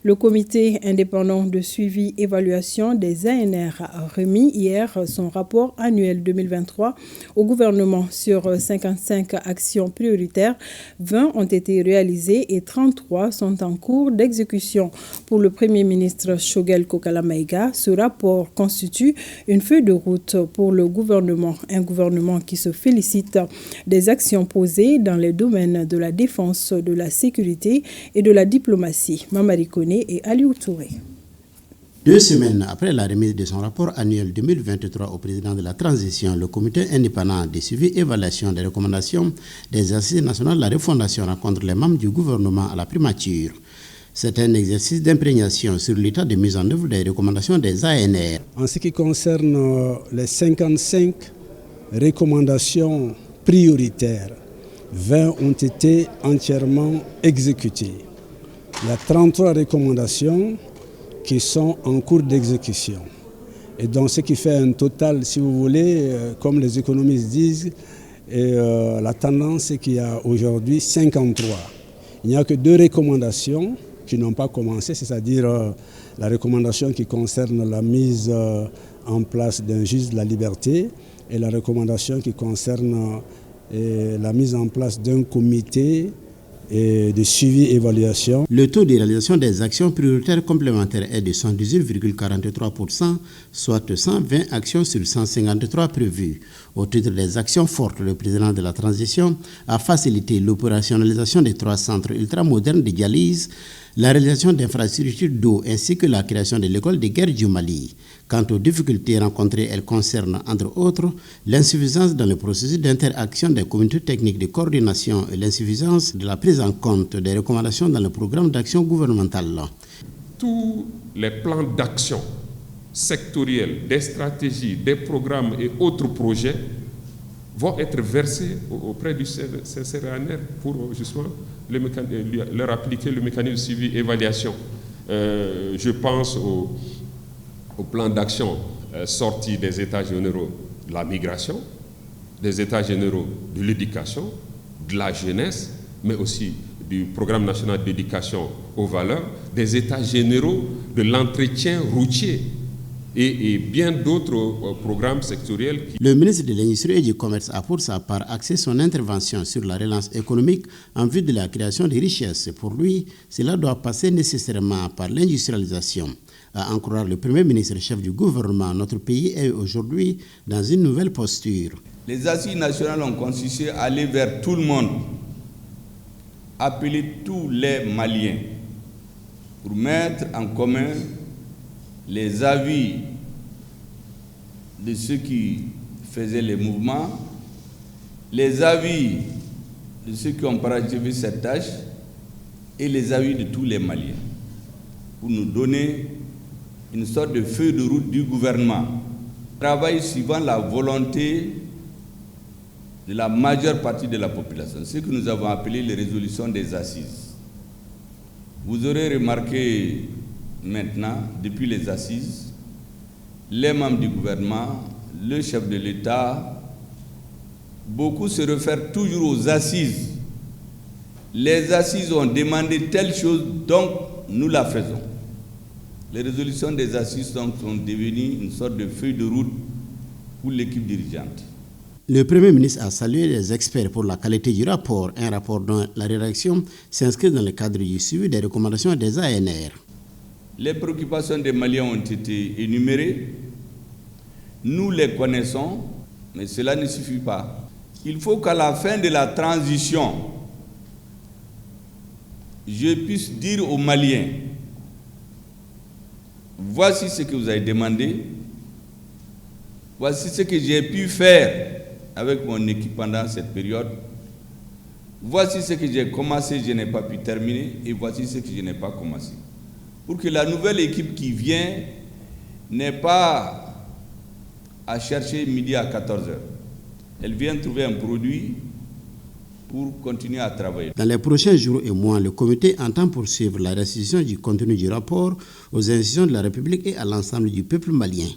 Le comité indépendant de suivi-évaluation des ANR a remis hier son rapport annuel 2023 au gouvernement. Sur 55 actions prioritaires, 20 ont été réalisées et 33 sont en cours d'exécution. Pour le Premier ministre Choguel Kokala Maïga, ce rapport constitue une feuille de route pour le gouvernement, un gouvernement qui se félicite des actions posées dans les domaines de la défense, de la sécurité et de la diplomatie. Mamari Kone et Aliou Touré. 2 semaines après la remise de son rapport annuel 2023 au président de la transition, le comité indépendant de suivi et évaluation des recommandations des assises nationales de la refondation rencontre les membres du gouvernement à la primature. C'est un exercice d'imprégnation sur l'état de mise en œuvre des recommandations des ANR. En ce qui concerne les 55 recommandations prioritaires, 20 ont été entièrement exécutées. Il y a 33 recommandations qui sont en cours d'exécution. Et donc ce qui fait un total, si vous voulez, comme les économistes disent, la tendance c'est qu'il y a aujourd'hui 53. Il n'y a que 2 recommandations qui n'ont pas commencé, c'est-à-dire la recommandation qui concerne la mise en place d'un juge de la liberté et la recommandation qui concerne la mise en place d'un comité de suivi et évaluation. Le taux de réalisation des actions prioritaires complémentaires est de 118,43%, soit 120 actions sur 153 prévues. Au titre des actions fortes, le président de la transition a facilité l'opérationnalisation des 3 centres ultramodernes de dialyse, la réalisation d'infrastructures d'eau ainsi que la création de l'école de guerre du Mali. Quant aux difficultés rencontrées, elles concernent entre autres l'insuffisance dans le processus d'interaction des communautés techniques de coordination et l'insuffisance de la prise en compte des recommandations dans le programme d'action gouvernementale. Tous les plans d'action sectoriels, des stratégies, des programmes et autres projets vont être versés auprès du CCRANR pour justement leur appliquer le mécanisme de suivi et évaluation. Je pense au plan d'action sorti des États généraux de la migration, des États généraux de l'éducation, de la jeunesse, mais aussi du programme national d'éducation aux valeurs, des États généraux de l'entretien routier et bien d'autres programmes sectoriels. Le ministre de l'Industrie et du Commerce a pour sa part axé son intervention sur la relance économique en vue de la création de richesses. Pour lui, cela doit passer nécessairement par l'industrialisation. À en croire le Premier ministre chef du gouvernement, notre pays est aujourd'hui dans une nouvelle posture. Les assises nationales ont consisté à aller vers tout le monde, appeler tous les Maliens pour mettre en commun les avis de ceux qui faisaient les mouvements, les avis de ceux qui ont parachevé cette tâche et les avis de tous les Maliens pour nous donner une sorte de feuille de route du gouvernement. Travail suivant la volonté de la majeure partie de la population, ce que nous avons appelé les résolutions des assises. Vous aurez remarqué maintenant, depuis les assises, les membres du gouvernement, le chef de l'État, beaucoup se réfèrent toujours aux assises. Les assises ont demandé telle chose, donc nous la faisons. Les résolutions des assises sont devenues une sorte de feuille de route pour l'équipe dirigeante. Le Premier ministre a salué les experts pour la qualité du rapport, un rapport dont la rédaction s'inscrit dans le cadre du suivi des recommandations des ANR. Les préoccupations des Maliens ont été énumérées. Nous les connaissons, mais cela ne suffit pas. Il faut qu'à la fin de la transition, je puisse dire aux Maliens, voici ce que vous avez demandé, voici ce que j'ai pu faire avec mon équipe pendant cette période, voici ce que j'ai commencé, je n'ai pas pu terminer, et voici ce que je n'ai pas commencé. Pour que la nouvelle équipe qui vient n'ait pas à chercher midi à 14h. Elle vient trouver un produit pour continuer à travailler. Dans les prochains jours et mois, le comité entend poursuivre la restitution du contenu du rapport aux institutions de la République et à l'ensemble du peuple malien.